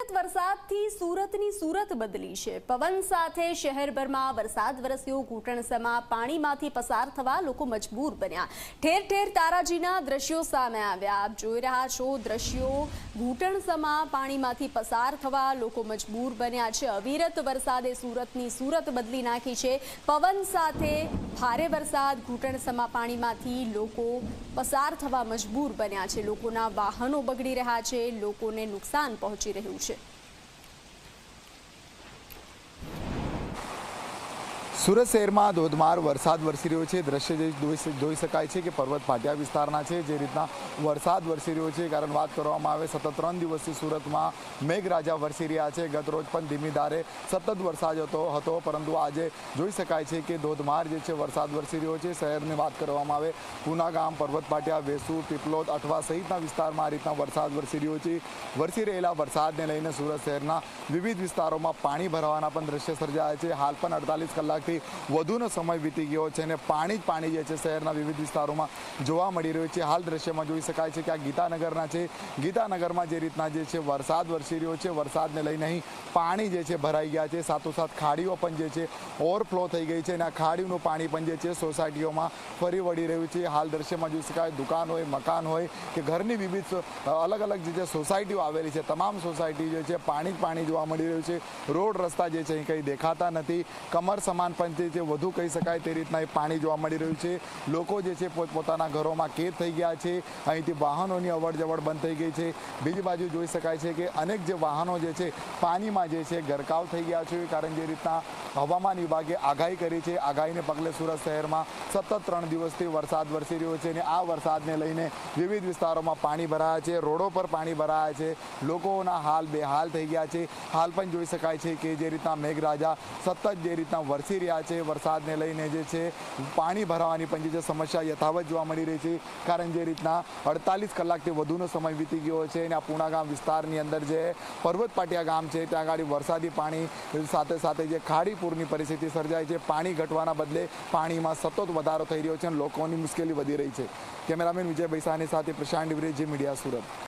અવિરત વરસાદથી સુરતની સુરત બદલી છે। પવન સાથે શહેરભરમાં વરસાદ વરસ્યો। ઘૂંટણસમાં પાણીમાંથી પસાર થવા લોકો મજબૂર બન્યા। ઠેર ઠેર તારાજીના દ્રશ્યો સામે આવ્યા। આપ જોઈ રહ્યા છો દ્રશ્યો। ઘૂંટણસમાં પાણીમાંથી પસાર થવા લોકો મજબૂર બન્યા છે। અવિરત વરસાદે સુરતની સુરત બદલી નાખી છે। પવન સાથે ભારે વરસાદ, ઘૂંટણસમાં પાણીમાંથી લોકો પસાર થવા મજબૂર બન્યા છે। લોકોના વાહનો બગડી રહ્યા છે, લોકોને નુકસાન પહોંચી રહ્યું છે। સુરત શહેરમાં ધોધમાર વરસાદ વરસી રહ્યો છે। દ્રશ્ય જોઈ શકાય છે કે પર્વત પાટિયા વિસ્તારના છે, જે રીતના વરસાદ વરસી રહ્યો છે। કારણ વાત કરવામાં આવે, સતત 3 દિવસથી સુરતમાં મેઘરાજા વરસી રહ્યા છે। ગત રોજ પણ ધીમી ધારે સતત વરસાદ હતો, પરંતુ આજે જોઈ શકાય છે કે ધોધમાર જે છે વરસાદ વરસી રહ્યો છે। શહેરની વાત કરવામાં આવે, પૂનાગામ, પર્વત પાટિયા, વેસુ, પીપલોદ, અઠવા સહિતના વિસ્તારમાં આ રીતના વરસાદ વરસી રહ્યો છે। વરસી રહેલા વરસાદને લઈને સુરત શહેરના વિવિધ વિસ્તારોમાં પાણી ભરાવાના પણ દ્રશ્ય સર્જાયા છે। હાલ પણ 48 કલાકથી વધુનો સમય વીતી ગયો છે અને પાણી જ પાણી જે છે શહેરના વિવિધ વિસ્તારોમાં જોવા મળી રહ્યું છે। હાલ દ્રશ્યમાં જોઈ શકાય છે કે આ ગીતાનગરના છે। ગીતાનગરમાં જે રીતના જે છે વરસાદ વરસી રહ્યો છે, વરસાદને લઈને અહીં પાણી જે છે ભરાઈ ગયા છે। સાથોસાથ ખાડીઓ પણ જે છે ઓવરફ્લો થઈ ગઈ છે અને આ ખાડીનું પાણી પણ જે છે સોસાયટીઓમાં ફરી વળી રહ્યું છે। હાલ દ્રશ્યમાં જોઈ શકાય, દુકાન હોય, મકાન હોય કે ઘરની વિવિધ અલગ અલગ જે સોસાયટીઓ આવેલી છે, તમામ સોસાયટી જે છે પાણી જ પાણી જોવા મળી રહ્યું છે। રોડ રસ્તા જે છે અહીં કંઈ દેખાતા નથી। કમર સમાન પણ જે વધુ કહી શકાય તે રીતના એ પાણી જોવા મળી રહ્યું છે। લોકો જે છે પોતપોતાના ઘરોમાં કેદ થઈ ગયા છે। અહીંથી વાહનોની અવરજવર બંધ થઈ ગઈ છે। બીજી બાજુ જોઈ શકાય છે કે અનેક જે વાહનો જે છે પાણીમાં જે છે ગરકાવ થઈ ગયા છે। કારણ જે રીતના હવામાન વિભાગે આગાહી કરી છે, આગાહીને પગલે સુરત શહેરમાં સતત 3 દિવસથી વરસાદ વરસી રહ્યો છે અને આ વરસાદને લઈને વિવિધ વિસ્તારોમાં પાણી ભરાયા છે, રોડો પર પાણી ભરાયા છે, લોકોના હાલ બેહાલ થઈ ગયા છે। હાલ પણ જોઈ શકાય છે કે જે રીતના મેઘરાજા સતત જે રીતના વરસી રહ્યા છે, વરસાદને લઈને જે છે પાણી ભરાવાની પણ જે સમસ્યા યથાવત જોવા મળી રહી છે। કારણ જે રીતના 48 કલાકથી વધુનો સમય વીતી ગયો છે અને આ પૂનાગામ વિસ્તારની અંદર જે પર્વત પાટિયા ગામ છે ત્યાં આગળ વરસાદી પાણી સાથે સાથે જે ખાડીપૂરની પરિસ્થિતિ સર્જાય છે, પાણી ઘટવાના બદલે પાણીમાં સતત વધારો થઈ રહ્યો છે અને લોકોની મુશ્કેલી વધી રહી છે। કેમેરામેન વિજય બૈસાની સાથે પ્રશાંત ડિવરે, જી મીડિયા, સુરત।